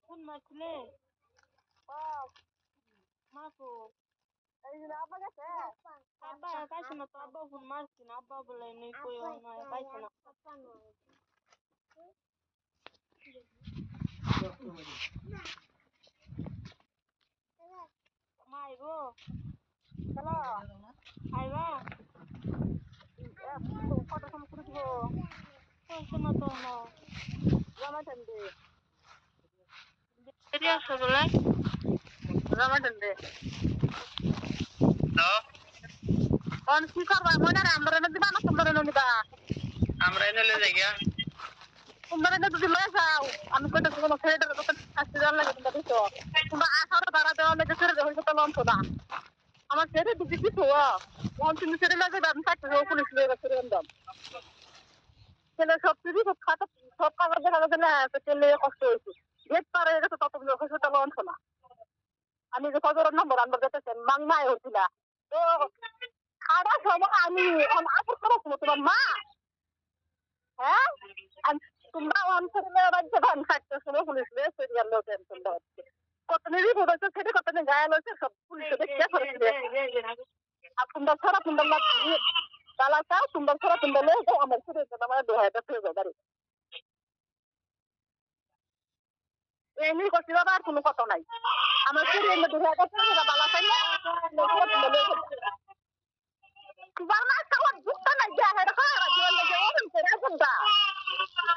কোন মাছলে মাকো এই যে আব্বা গেছে আব্বা পাইছে না তো আব্বা ফোন মারছি না আব্বা বলে নেই কই নয় পাইছে না মা আইবো হ্যালো আইবা কত সময় করে দিব পাইছে না তো না জামাইতেন দে দেরি আছে বলে জামাইতেন দে কোন কি করবা মনে রে আমরা না দিবা না তোমরা না দিবা আমরা এনে লয়ে যাই গিয়া তোমরা না যদি লয়ে যাও আমি কইতে কোনো ছেড়ে দেব আসতে জান লাগে তোমরা দিছো তোমরা আসার দ্বারা দেওয়া লাগে ছেড়ে দেব হইতো লন তো না আমার ছেড়ে দিছি কিছু কোন তুমি ছেড়ে লাগে আমি কাটতে যাও পুলিশ লয়ে ছেড়ে দাম ছেলে সব কিছু সব খাতা সব কাগজ দেখা যাচ্ছে না ছেলে কষ্ট হয়েছে গেট পার হয়ে গেছে ততগুলো হসপিটাল লন না আমি যে ফজরের নম্বর আনবার যেতেছেন মাংমায় হচ্ছিল তো খাওয়া সময় আমি আপুর খরচ তোমার মা হ্যাঁ তোমরা অঞ্চলে রাজ্য ধান খাইতে শুনে পুলিশ সিরিয়াল লোকেন তোমরা হচ্ছে কত নিবি বলেছে সেটা কত নিয়ে গায়ে লইছে সব পুলিশে দেখতে করেছে আর তোমরা ছাড়া তোমরা তালা চাও তোমরা ছাড়া তোমরা লে যাও আমার ছেড়ে দেন আমার দোহাইটা ফিরে যাও বাড়ি এমনি করছি বাবা আর কোনো কথা নাই আমার ছেড়ে এমনি দোহাইটা ফিরে বালা চাই না তোমার না খাওয়ার দুঃখটা নাই যা হেটা খাওয়া জীবন লাগে ওরম ছেড়ে কোনটা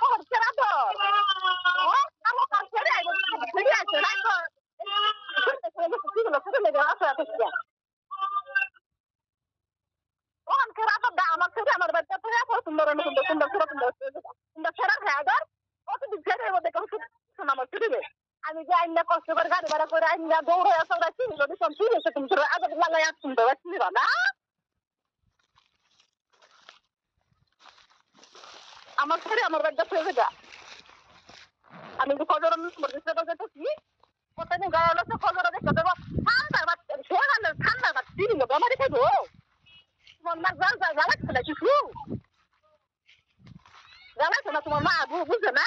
ওর ছেড়ে তো ও আমার কাছে ছেড়ে আইবো ছেড়ে আছে না তো ছেড়ে লেগে আছে আছে ওখান ছেড়ে তো আমার ছেড়ে আমার বাচ্চা ছেড়ে আছে সুন্দর সুন্দর ছেড়ে খাওয়ার ও তো ছেড়ে দেবো দেখো শোনা আমার ছেড়ে আমি যে আইনা কষ্ট করে গাড়ি ভাড়া করে আইনা দৌড়ে সবাই চিনি যদি সব চিনেছে তুমি তোর আগে লাগাই আসুন তো চিনিবা না আমার ছেড়ে আমার বাচ্চা ছেড়ে যা আমি যে খজর কি কত দিন গায়ে লোক খজর দেখতে দেবো ঠান্ডার বাচ্চা ঠান্ডার বাচ্চা চিনি বেমারি খাইবো তোমার মা জ্বালাচ্ছে না কিছু জ্বালাচ্ছে না তোমার মা বুঝে না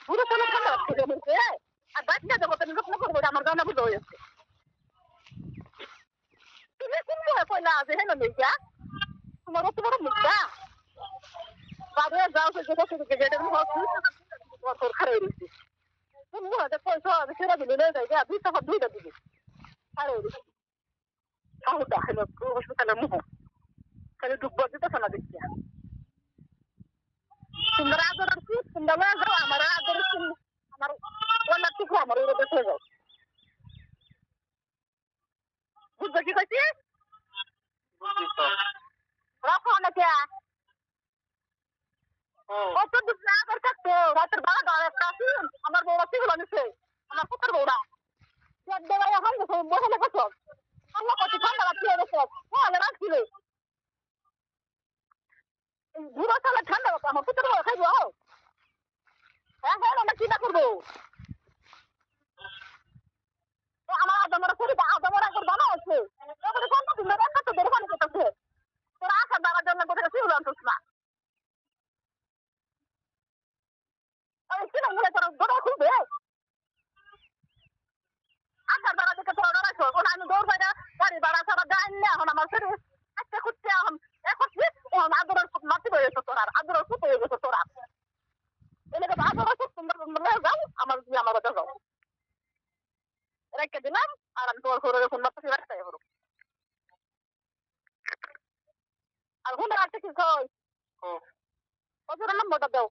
পুরো কোনো ঠান্ডা বাচ্চা বলছে আর বাচ্চা দেবো তুমি যত্ন করবো আমার গানা বুঝে হয়েছে তুমি কোন কইলা যে হেন নেই তোমার অত বড় মুখটা বাবা যাও তো যেটা বছর খারাই রয়েছে তুমি হয়তো পয়সা সেরা দিলে যাই গা দুই টাকা দুইটা দিবি খারাই রয়েছে কাহুটা হলো হসপিটালের মুখ খালি ডুববা দিতেছে না দেখছি তোমরা আদর আর কি তোমরা যাও আমার আদর আমার ওনার টুকু আমার ওই দেখে যাও বুঝতে কি কইছি বুঝছি তো রাখো নাকি কত দিন আদর থাকতো রাতের 12টা একটা আসুন আমার বউরা সিগুলো নিছে আমার পুত্র বউরা দেওয়া এখন বসে লেগেছ আল্লাহ কত ঠান্ডা লাগছে গেছে হলে রাখছিল ঘুরো চালে ঠান্ডা লাগছে আমার পুত্র বউরা খাইবো হ্যাঁ হ্যাঁ আমরা চিন্তা করবো আমার আদমরা শরীর আদমরা করে বানা আছে তারপরে কোন দিন রান্না তো বের করে দিতেছে তোর আশা দ্বারা জন্য কোথায় সিগুলো আনছিস না আমি কিনা মনে করো দৌড় খুলবে আশার দ্বারা দেখে তোরা ডরাইছো ওখানে আমি দৌড় বাইরে গাড়ি ভাড়া ছাড়া যাই না এখন আমার শরীর আজকে খুঁজছে এখন এখন আদরের মাটি হয়ে গেছে তোর আদরের সুপ হয়ে গেছে তোর এলাকা আদরের সুপ তোমরা যাও আমার আমার কথা যাও রেখে দিলাম আর আমি তোমার ঘরে ফোন মারতে রাখতে হলো আর ঘুরে আসতে কি কই কত নম্বরটা দাও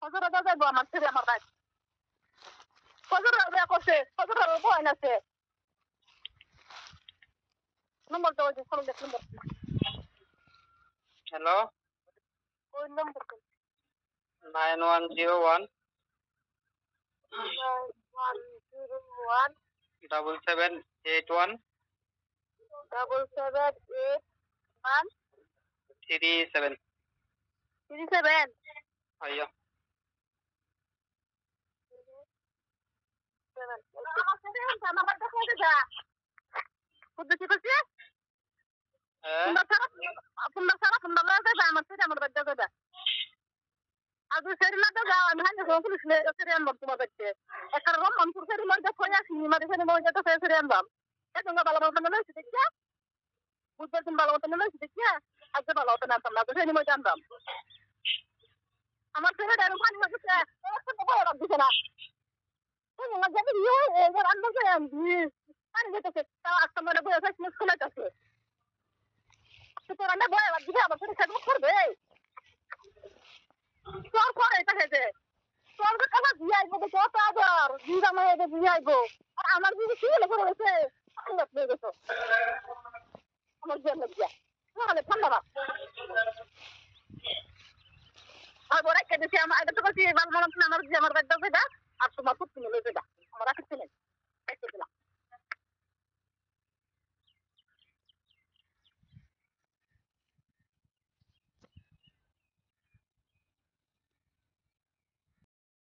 ফজর যাইবো আমার ছেলে আমার ভাই ফজর করছে ফজর বয়ন আছে নম্বর দাও যে ফোন দেখ নম্বর হ্যালো ওই নম্বর 9101 101 7781 7781 37 37 আইয়া আমার বাড়িতে খেয়ে যা বুঝতে কি করছিস তোমরা লয়ে যাবে আমার সাথে আমার বাড়িতে যাবে আর তুই সেরি না তো যাও আমি হাইলে পুলিশ লে সেরি আনবাম তোমার বাড়িতে একটা রমনপুর সেরি মধ্যে কই আসি মারি সেরি মধ্যে তো সেরি আনবাম এই তোমরা ভালো মতো লইছি দেখিয়া বুঝতে তুমি ভালো মতো লইছি দেখিয়া আজকে ভালো মতো আনতাম না তো সেরি মধ্যে আনবাম আমার ছেলেটা এরকম পানি মারছে একটা বড় রাখ দিছে না তোমরা যাবে ইয়ে এবার আনবো যে পানি দিতেছে তাও একটা মনে বয়ে আছে স্কুলে আছে তোরা না বয়ে রাখ দিবে আমার সাথে খেদমত করবে তোর করে এটা খেতে তোর তো কাছে দিয়ে আইবো তো কত আবার দিদা মায়ের দিয়ে আইবো আর আমার দিদি কি হলে করে গেছে ঠান্ডা পেয়ে গেছো আমার জন্য দিয়া তাহলে ঠান্ডা না আর বড় একটা দিছি আমার এটা তো কাছে বাল মানাত না আমার যে আমার বাদ দাও